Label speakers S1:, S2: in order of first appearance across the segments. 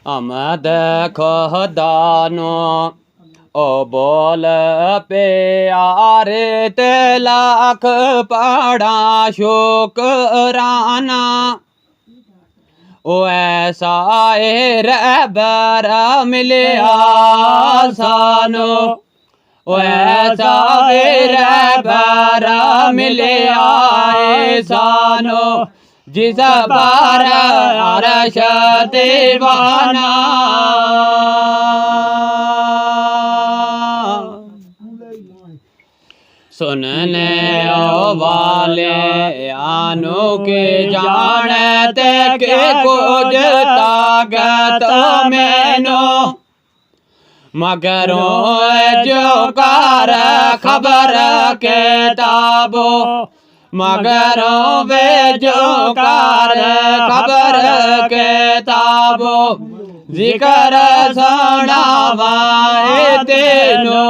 S1: अमद खुदानो ओ बोल प्यारे ते लाख पड़ा शुकराना ओ ऐसा रहबर मिलिया सानो ओ ऐसा रहबर मिलिया सानो जिस पर अर्श दीवाना सुनने वाले आनो के जानते के कुछ ताकत मैनो मगरों जो कार खबर के ताबो मगरों वे जो कार खबर के ताबो जिक्र सुनावाए तेनो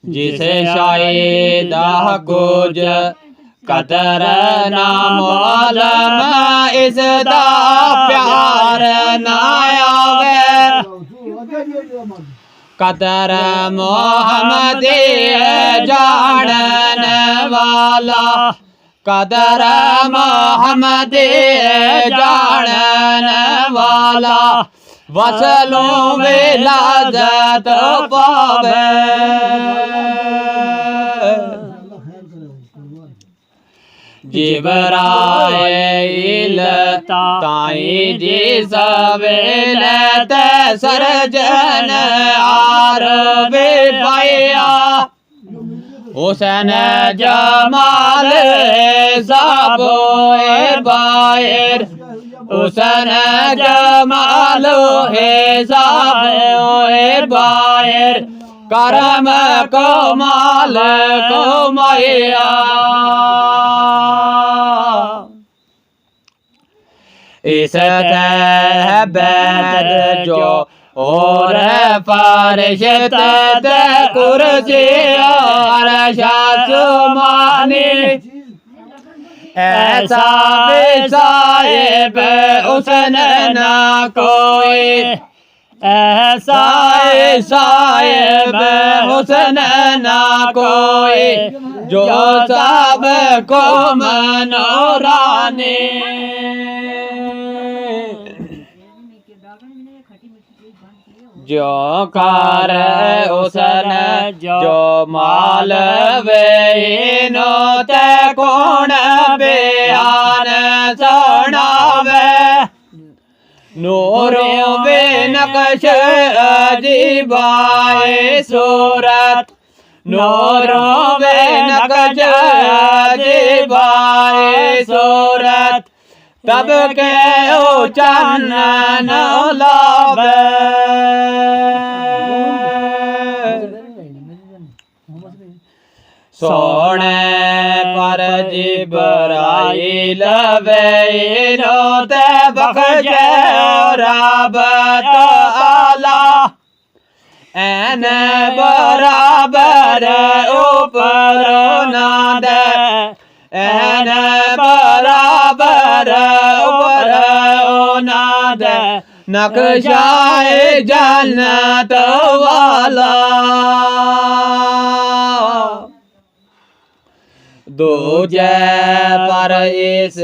S1: जिसे शायद कुछ कदर नाम आलम इसदा प्यार ना आवे कदर मोहम्मद जानन वाला कदर मोहम्मद जानन वाला वसलों में लाजत पावे जिबराइल ताई जी सवेल सरजन आरबे भैया हुसैन जमाल साबो बायर हुसैन जमाल है साबो बायर करम को माल को मैया इस बैद जो और फारिशत कुर्सी और शासमानी ऐसा भी साहिब उसने ना कोई ऐसा साहिब हुस्न ना कोई जो सब को मनोरानी जो कार उसने जो माल वेनो ते कौन बयान सुनावे नूरो बे नक्श अजीबाए सूरत नूरो बे नक्श अजीबाए सूरत तब के चन्न लावे सोने पर जिब्राइल वेनो ते बख्शे रब ताला ऐन बराबर ऊपर ना दे ऐन बराबर ऊपर ना दे नक्शाए जन्नत वाला दूजे पर इस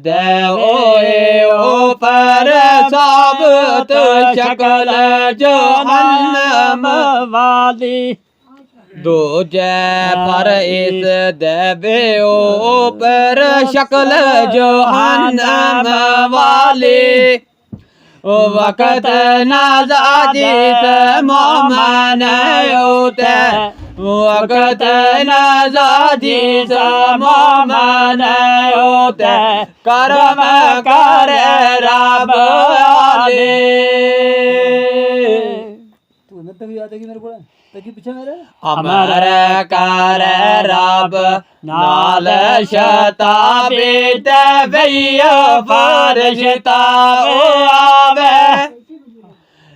S1: देओए ऊपर साबत शक्ल जहन्नम वाली दूजे पर इस देवे ऊपर शक्ल जहन्नम वाली वक़्त नाज़ाजित मोमन उते वक़्त नाज़ाजित मोमन उते करम कर रब आले तू न तभी याद है कि मेरे को तकी पीछे मेरे अमर कर रब नाल शताबित भैया फरिश्ता आवे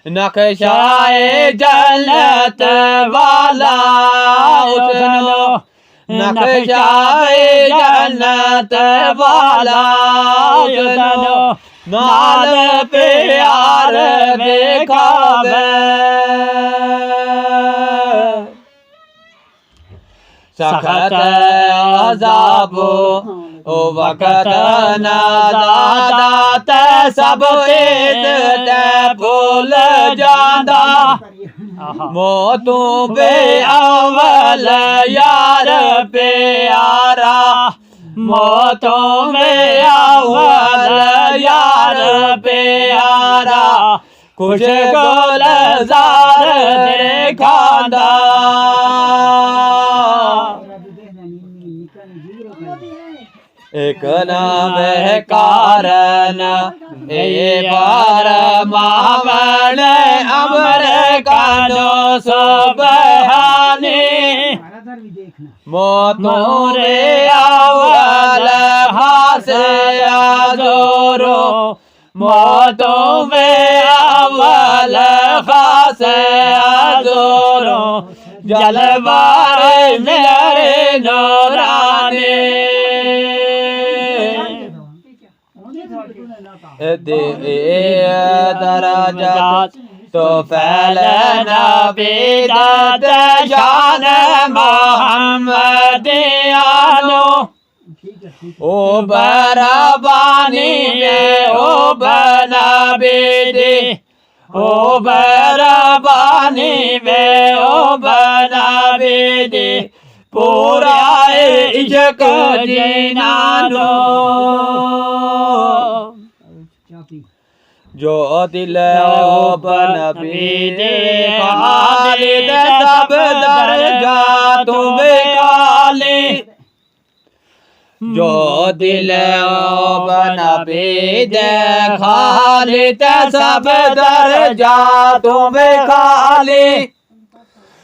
S1: नक्शाए जन्नत वाला उसनो नक्शाए जन्नत वाला तनो नाल प्यार बेखावे सखत अज़ाबो ओ वक़्त नाज़ात सब इज़्ज़त भुल जांदा मौतों बे अवल यार प्यारा मौतों में अवल यार प्यारा कुछ गुलजार देखांदा एक नाम है कारण ए बार मावण अमर कानो सुबहानी मौतों रे अवल हासे आजोरो मौतों में अवल हासे आजोरो जलवारे मेरे नूरानी देवे दरजात तो फैलना बेदात शान मोहम्मद आलो ओ बराबानी में ओ बना बेदे ओ बराबानी में ओ बना बेदे पूरा इश्क जीना लो जो दिल ओ बनबी दे खालिद सब दर्जा तुम्हें खाली जो दिल ओ बनबी दे खालिद सब दर्जा तुम्हें खाली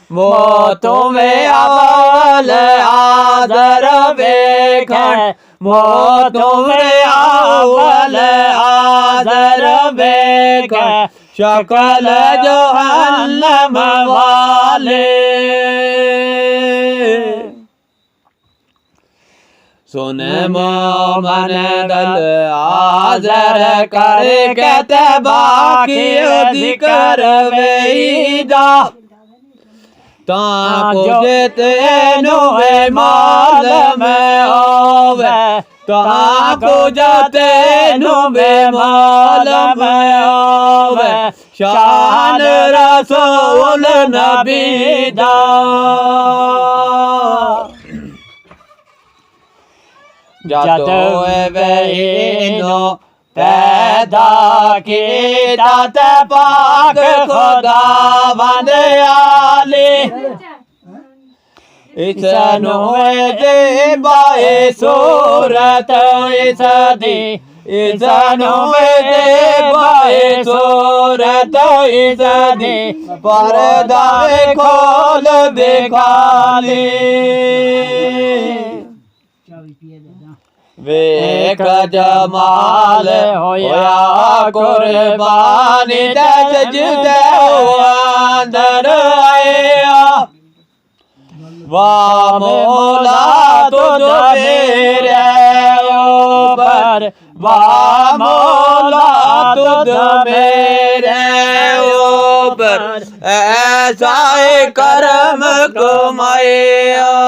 S1: मौतों में अवल आदर बेखर मौतों में अवल आदर बेखर शक्ल जहन्नम वाले सुन मोमन दल आजर कर कहते बाकी जिक्र वेदा ताको जेतेनु माल में होवे ताको जेतेनु माल में होवे शान रसूल नबी दा जातो वेनो पैदा कीता ते पाक खुदा वंद आले इसनो दे बाए सूरत इस दी इसनो दे बाए सूरत इस दी पर्दा खोल दिखाली वेख जमाल होया कुर्बानी सजदे अंदर आया वाह मौला तुझ मेरे ऊपर वाह मौला तुझ मेरे ऊपर ऐसा करम कमाया